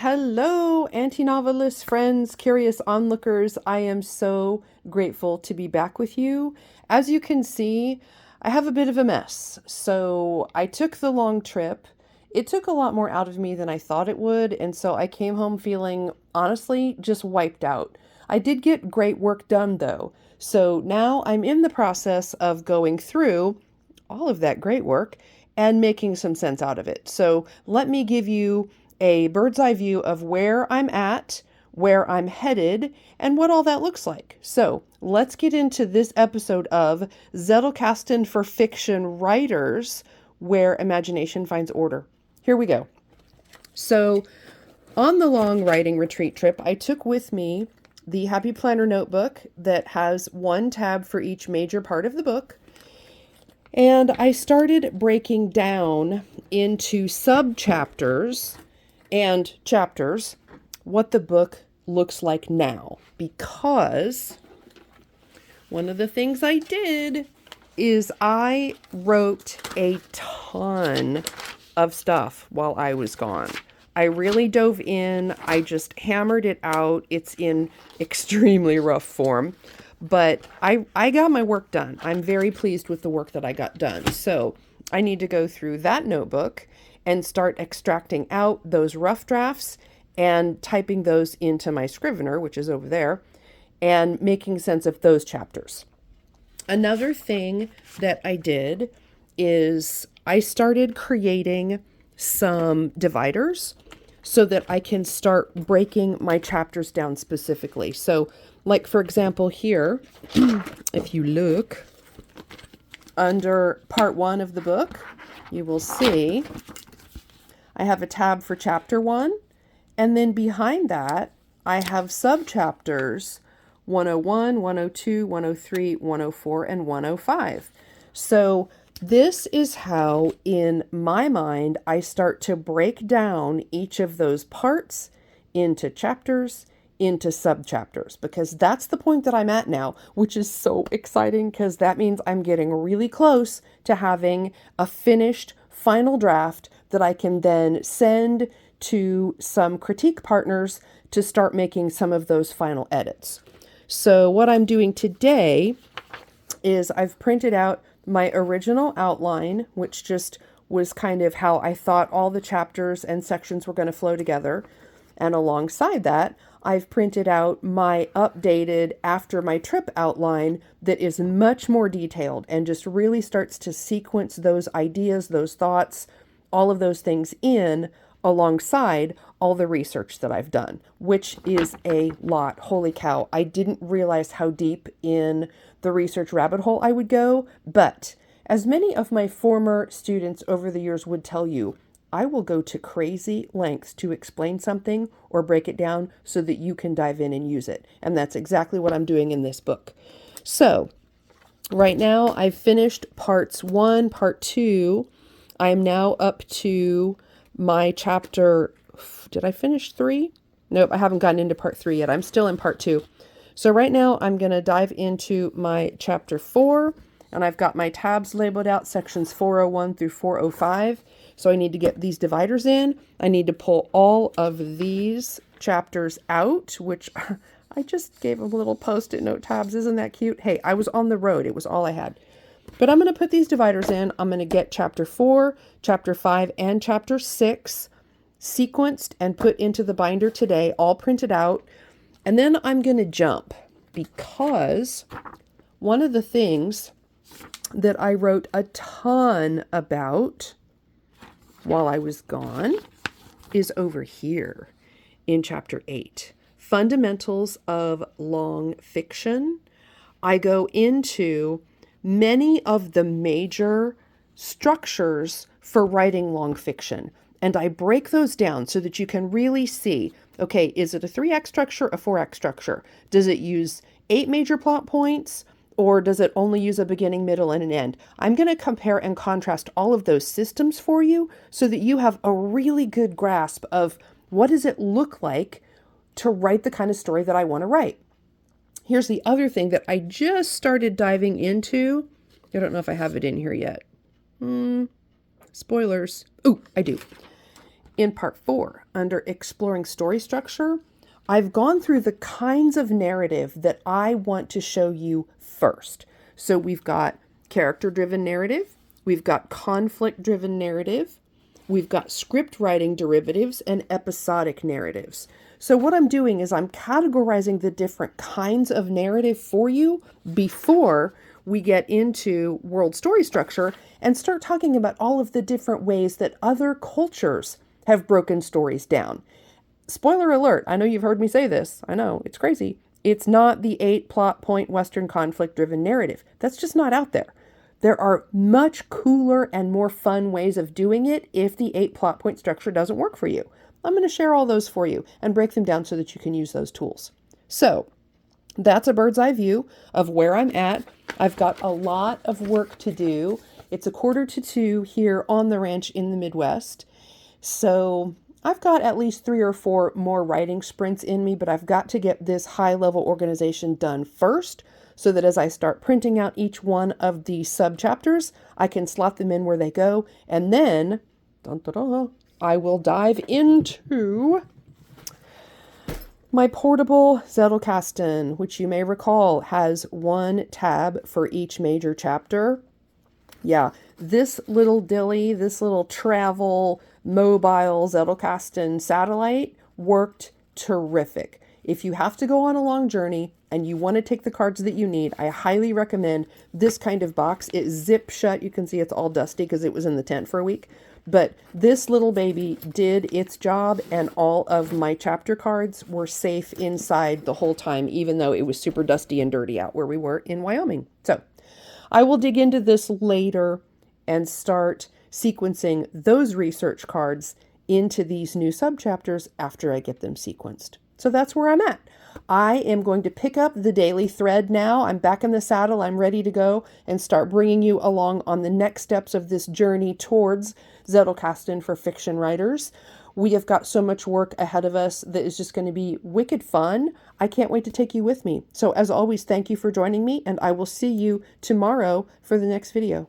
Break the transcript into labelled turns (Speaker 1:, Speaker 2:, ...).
Speaker 1: Hello, anti-novelist friends, curious onlookers. I am so grateful to be back with you. As you can see, I have a bit of a mess. So I took the long trip. It took a lot more out of me than I thought it would, and so I came home feeling, honestly, just wiped out. I did get great work done though. So now I'm in the process of going through all of that great work and making some sense out of it. So let me give you a bird's eye view of where I'm at, where I'm headed, and what all that looks like. So let's get into this episode of Zettelkasten for fiction writers, where imagination finds order. Here we go. So on the long writing retreat trip, I took with me the Happy Planner notebook that has one tab for each major part of the book. And I started breaking down into sub-chapters and chapters what the book looks like now, because one of the things I did is I wrote a ton of stuff while I was gone. I really dove in. I just hammered it out. It's in extremely rough form, but I got my work done. I'm very pleased with the work that I got done. So I need to go through that notebook and start extracting out those rough drafts and typing those into my Scrivener, which is over there, and making sense of those chapters. Another thing that I did is I started creating some dividers so that I can start breaking my chapters down specifically. So, like for example here, if you look under part 1 of the book, you will see I have a tab for chapter 1, and then behind that, I have sub-chapters 101, 102, 103, 104, and 105. So this is how, in my mind, I start to break down each of those parts into chapters, into sub-chapters, because that's the point that I'm at now, which is so exciting because that means I'm getting really close to having a finished final draft that I can then send to some critique partners to start making some of those final edits. So what I'm doing today is I've printed out my original outline, which just was kind of how I thought all the chapters and sections were going to flow together. And alongside that, I've printed out my updated after my trip outline that is much more detailed and just really starts to sequence those ideas, those thoughts, all of those things in alongside all the research that I've done, which is a lot. Holy cow. I didn't realize how deep in the research rabbit hole I would go, but as many of my former students over the years would tell you, I will go to crazy lengths to explain something or break it down so that you can dive in and use it. And that's exactly what I'm doing in this book. So right now I've finished parts 1, part 2. I am now up to my chapter. Did I finish 3? Nope, I haven't gotten into part 3 yet. I'm still in part 2. So right now I'm going to dive into my chapter 4, and I've got my tabs labeled out, sections 401 through 405. So I need to get these dividers in. I need to pull all of these chapters out, which I just gave a little post-it note tabs. Isn't that cute? Hey, I was on the road. It was all I had. But I'm going to put these dividers in. I'm going to get chapter 4, chapter 5, and chapter 6 sequenced and put into the binder today, all printed out. And then I'm going to jump, because one of the things that I wrote a ton about while I was gone is over here in chapter 8, Fundamentals of Long Fiction. I go into many of the major structures for writing long fiction, and I break those down so that you can really see, okay, is it a 3-act structure, a 4-act structure? Does it use 8 major plot points? Or does it only use a beginning, middle, and an end? I'm going to compare and contrast all of those systems for you so that you have a really good grasp of what does it look like to write the kind of story that I want to write. Here's the other thing that I just started diving into. I don't know if I have it in here yet. Spoilers. Oh, I do. In part 4, under exploring story structure, I've gone through the kinds of narrative that I want to show you first. So we've got character-driven narrative, we've got conflict-driven narrative, we've got script writing derivatives, and episodic narratives. So what I'm doing is I'm categorizing the different kinds of narrative for you before we get into world story structure and start talking about all of the different ways that other cultures have broken stories down. Spoiler alert, I know you've heard me say this. I know, it's crazy. It's not the 8 plot point Western conflict-driven narrative. That's just not out there. There are much cooler and more fun ways of doing it if the 8 plot point structure doesn't work for you. I'm going to share all those for you and break them down so that you can use those tools. So that's a bird's eye view of where I'm at. I've got a lot of work to do. It's 1:45 here on the ranch in the Midwest. So I've got at least 3 or 4 more writing sprints in me, but I've got to get this high-level organization done first so that as I start printing out each one of the sub-chapters, I can slot them in where they go, and then dun, dun, dun, I will dive into my portable Zettelkasten, which you may recall has 1 tab for each major chapter. Yeah, this little dilly, this little travel mobile Zettelkasten satellite worked terrific. If you have to go on a long journey and you want to take the cards that you need, I highly recommend this kind of box. It zips shut. You can see it's all dusty because it was in the tent for a week. But this little baby did its job, and all of my chapter cards were safe inside the whole time, even though it was super dusty and dirty out where we were in Wyoming. So I will dig into this later and start sequencing those research cards into these new subchapters after I get them sequenced. So that's where I'm at. I am going to pick up the daily thread now. I'm back in the saddle. I'm ready to go and start bringing you along on the next steps of this journey towards Zettelkasten for fiction writers. We have got so much work ahead of us that is just going to be wicked fun. I can't wait to take you with me. So as always, thank you for joining me, and I will see you tomorrow for the next video.